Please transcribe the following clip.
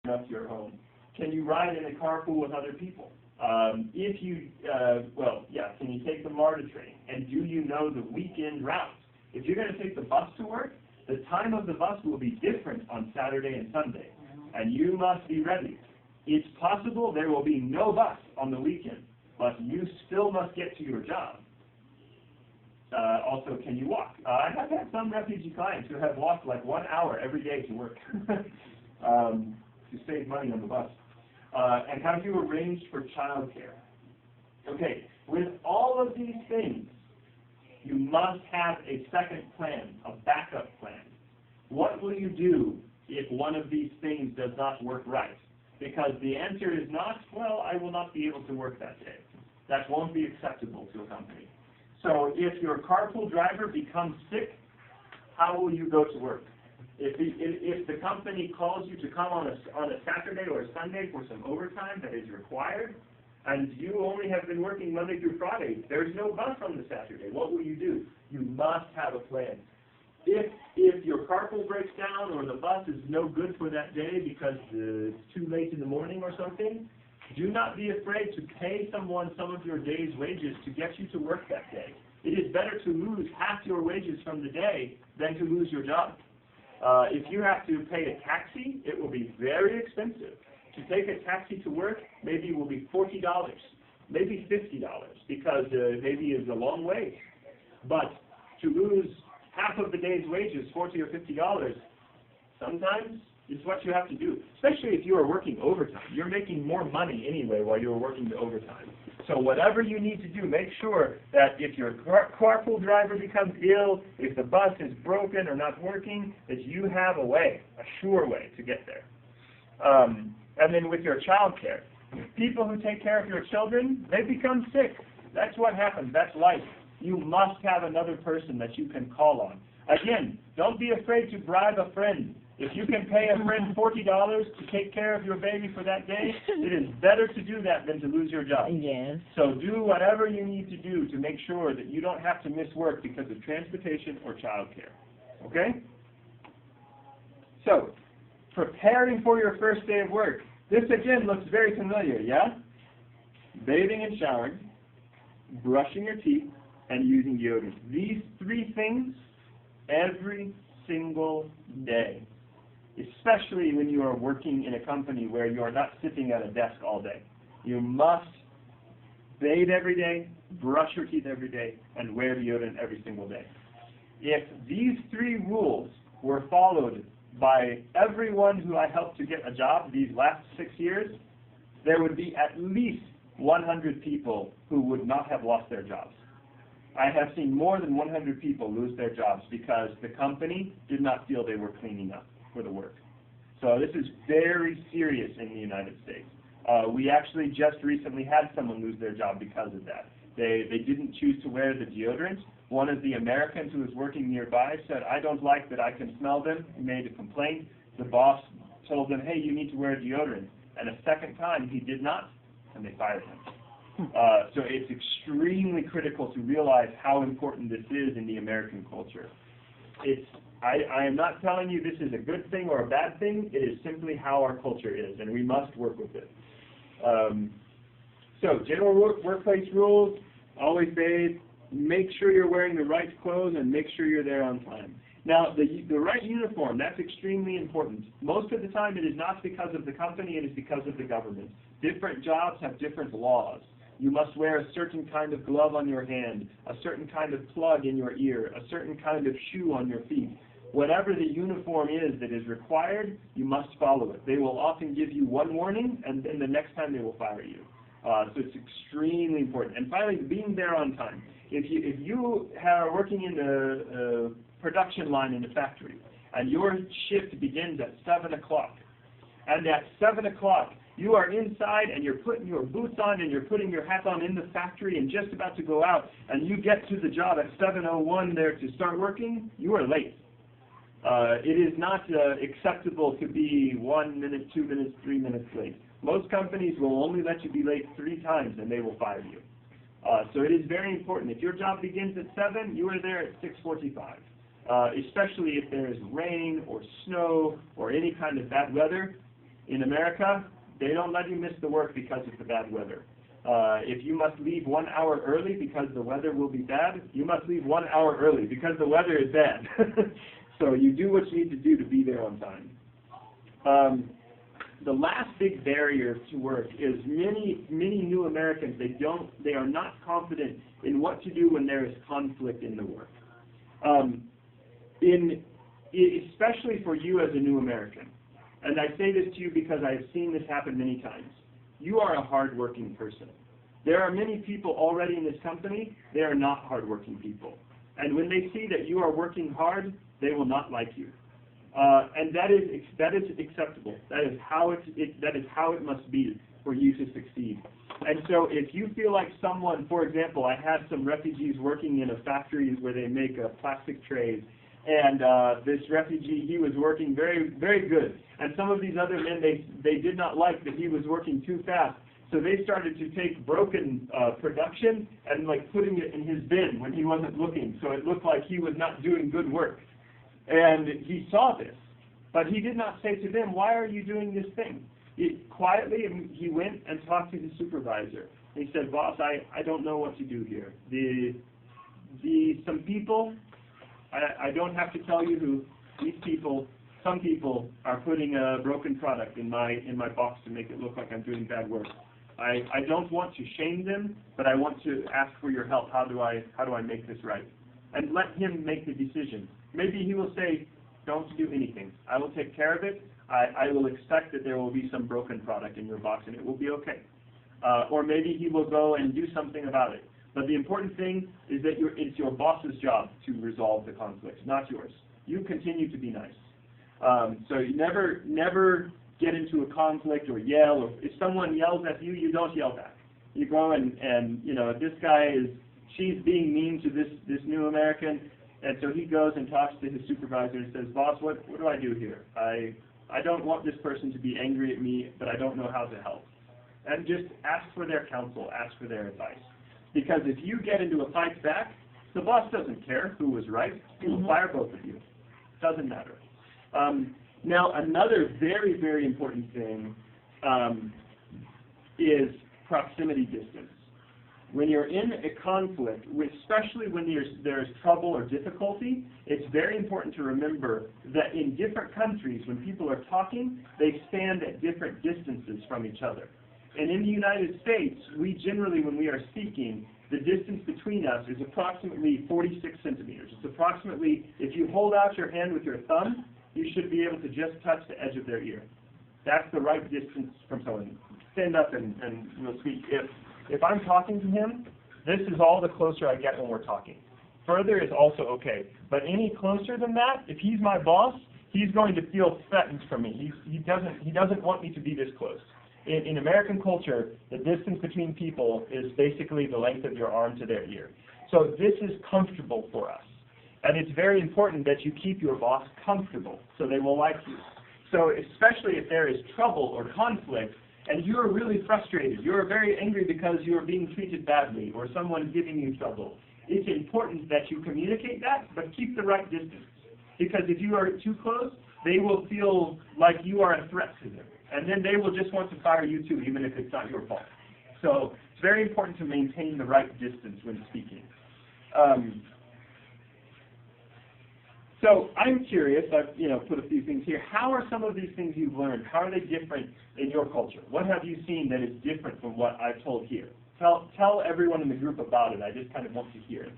enough to your home? Can you ride in a carpool with other people? If you, can you take the MARTA train? And do you know the weekend routes? If you're going to take the bus to work, the time of the bus will be different on Saturday and Sunday, and you must be ready. It's possible there will be no bus on the weekend, but you still must get to your job. Also, can you walk? I have had some refugee clients who have walked like 1 hour every day to work to save money on the bus. And have you arranged for childcare? Okay, with all of these things, you must have a second plan, a backup plan. What will you do if one of these things does not work right? Because the answer is not, well, I will not be able to work that day. That won't be acceptable to a company. So if your carpool driver becomes sick, how will you go to work? If the company calls you to come on a Saturday or a Sunday for some overtime that is required, and you only have been working Monday through Friday, there's no bus on the Saturday, what will you do? You must have a plan. If your carpool breaks down or the bus is no good for that day because it's too late in the morning or something, do not be afraid to pay someone some of your day's wages to get you to work that day. It is better to lose half your wages from the day than to lose your job. If you have to pay a taxi, it will be very expensive. To take a taxi to work, maybe it will be $40, maybe $50, because maybe it's a long way. But to lose half of the day's wages, $40 or $50, sometimes it's what you have to do, especially if you are working overtime. You're making more money anyway while you're working the overtime. So whatever you need to do, make sure that if your carpool driver becomes ill, if the bus is broken or not working, that you have a way, a sure way to get there. And then with your child care, people who take care of your children, they become sick. That's what happens. That's life. You must have another person that you can call on. Again, don't be afraid to bribe a friend. If you can pay a friend $40 to take care of your baby for that day, it is better to do that than to lose your job. Yes. So do whatever you need to do to make sure that you don't have to miss work because of transportation or child care. Okay? So, preparing for your first day of work. This again looks very familiar, yeah? Bathing and showering, brushing your teeth, and using deodorant. These three things every single day. Especially when you are working in a company where you are not sitting at a desk all day. You must bathe every day, brush your teeth every day, and wear deodorant every single day. If these three rules were followed by everyone who I helped to get a job these last 6 years, there would be at least 100 people who would not have lost their jobs. I have seen more than 100 people lose their jobs because the company did not feel they were cleaning up for the work. So this is very serious in the United States. We actually just recently had someone lose their job because of that. They didn't choose to wear the deodorant. One of the Americans who was working nearby said, I don't like that I can smell them. He made a complaint. The boss told them, hey, you need to wear deodorant. And a second time he did not, and they fired him. So it's extremely critical to realize how important this is in the American culture. I am not telling you this is a good thing or a bad thing. It is simply how our culture is, and we must work with it. So general workplace rules, always bathe, make sure you're wearing the right clothes, and make sure you're there on time. Now, the right uniform, that's extremely important. Most of the time it is not because of the company, it is because of the government. Different jobs have different laws. You must wear a certain kind of glove on your hand, a certain kind of plug in your ear, a certain kind of shoe on your feet. Whatever the uniform is that is required, you must follow it. They will often give you one warning, and then the next time they will fire you. So it's extremely important. And finally, being there on time. If you are working in the production line in the factory, and your shift begins at 7 o'clock, and at 7 o'clock, you are inside and you're putting your boots on and you're putting your hat on in the factory and just about to go out, and you get to the job at 7:01 there to start working, you are late. It is not acceptable to be 1 minute, 2 minutes, 3 minutes late. Most companies will only let you be late 3 times and they will fire you. So it is very important. If your job begins at 7, you are there at 6:45. Especially if there is rain or snow or any kind of bad weather. In America, they don't let you miss the work because of the bad weather. If you must leave 1 hour early because the weather will be bad, you must leave 1 hour early because the weather is bad. So you do what you need to do to be there on time. The last big barrier to work is many new Americans, they are not confident in what to do when there is conflict in the work. Especially for you as a new American. And I say this to you because I have seen this happen many times. You are a hardworking person. There are many people already in this company, they are not hardworking people. And when they see that you are working hard, they will not like you. And that is acceptable. That is how it must be for you to succeed. And so if you feel like someone, for example, I had some refugees working in a factory where they make plastic trays, and this refugee, he was working very, very good. And some of these other men, they did not like that he was working too fast. So they started to take broken production and like putting it in his bin when he wasn't looking. So it looked like he was not doing good work. And he saw this, but he did not say to them, "Why are you doing this thing?" Quietly, he went and talked to his supervisor. He said, "Boss, I don't know what to do here. Some people, I don't have to tell you who, some people are putting a broken product in my box to make it look like I'm doing bad work. I don't want to shame them, but I want to ask for your help. How do I make this right?" And let him make the decision. Maybe he will say, "Don't do anything. I will take care of it. I will expect that there will be some broken product in your box and it will be okay." Or maybe he will go and do something about it. But the important thing is that it's your boss's job to resolve the conflict, not yours. You continue to be nice. So you never get into a conflict or yell. Or if someone yells at you, you don't yell back. You go and you know, this guy she's being mean to this new American. And so he goes and talks to his supervisor and says, "Boss, what do I do here? I don't want this person to be angry at me, but I don't know how to help." And just ask for their counsel, ask for their advice. Because if you get into a fight back, the boss doesn't care who was right. He will fire both of you. Doesn't matter. Now, another very, very important thing is proximity distance. When you're in a conflict, especially when there's trouble or difficulty, it's very important to remember that in different countries, when people are talking, they stand at different distances from each other. And in the United States, we generally, when we are speaking, the distance between us is approximately 46 centimeters. It's approximately, if you hold out your hand with your thumb, you should be able to just touch the edge of their ear. That's the right distance from someone. Stand up and we'll speak. If I'm talking to him, this is all the closer I get when we're talking. Further is also okay. But any closer than that, if he's my boss, he's going to feel threatened from me. He doesn't want me to be this close. In American culture, the distance between people is basically the length of your arm to their ear. So this is comfortable for us. And it's very important that you keep your boss comfortable so they will like you. So especially if there is trouble or conflict, and you're really frustrated, you're very angry because you're being treated badly or someone's giving you trouble, it's important that you communicate that, but keep the right distance. Because if you are too close, they will feel like you are a threat to them. And then they will just want to fire you too, even if it's not your fault. So it's very important to maintain the right distance when speaking. So I'm curious, I've put a few things here. How are some of these things you've learned, how are they different in your culture? What have you seen that is different from what I've told here? Tell everyone in the group about it. I just kind of want to hear it.